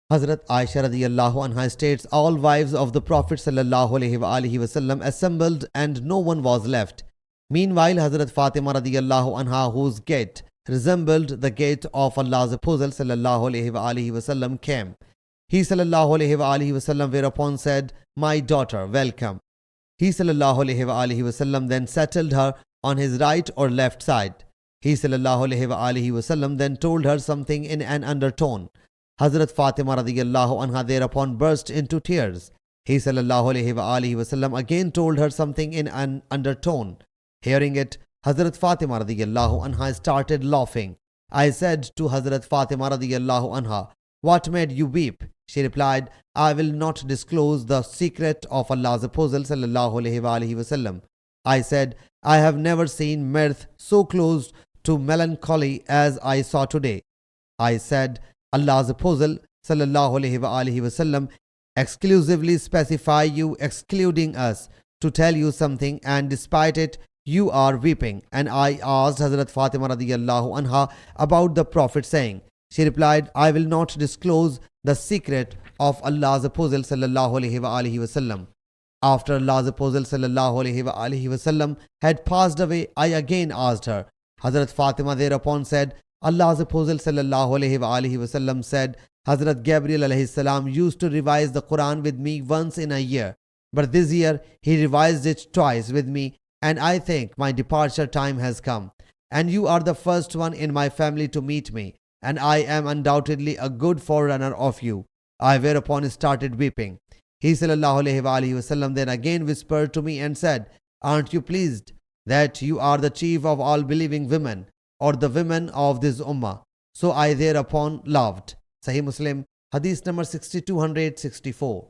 Hazrat Aisha radiyallahu anha states, all wives of the Prophet sallallahu alaihi wasallam assembled and no one was left. Meanwhile, Hazrat Fatima radiyallahu anha, whose gait resembled the gait of Allah's Apostle sallallahu alaihi wasallam, came. He sallallahu alaihi wasallam whereupon said, my daughter, welcome. He sallallahu alaihi wasallam then settled her on his right or left side. He sallallahu alaihi wasallam then told her something in an undertone. Hazrat Fatima radiyallahu anha thereupon burst into tears. He sallallahu alaihi wasallam again told her something in an undertone. Hearing it, Hazrat Fatima radiyallahu anha started laughing. I said to Hazrat Fatima radiyallahu anha, what made you weep? She replied, I will not disclose the secret of Allah's Apostle sallallahu alaihi wasallam. I said, I have never seen mirth so close to melancholy as I saw today. I said, Allah's Apostle sallallahu alaihi wasallam exclusively specify you excluding us to tell you something, and despite it you are weeping. And I asked Hazrat Fatima radiyallahu anha about the Prophet, saying, she replied, I will not disclose the secret of Allah's Apostle sallallahu alaihi wasallam. After Allah's Apostle sallallahu alaihi wasallam had passed away, I again asked her. Hazrat Fatima thereupon said, Allah's Apostle sallallahu alaihi wasallam said, Hazrat Gabriel alayhi salam used to revise the Quran with me once in a year, but this year he revised it twice with me, and I think my departure time has come. And you are the first one in my family to meet me, and I am undoubtedly a good forerunner of you. I whereupon started weeping. He sallallahu alaihi wasallam then again whispered to me and said, aren't you pleased that you are the chief of all believing women, or the women of this ummah? So I thereupon laughed. Sahih Muslim Hadees number 6264.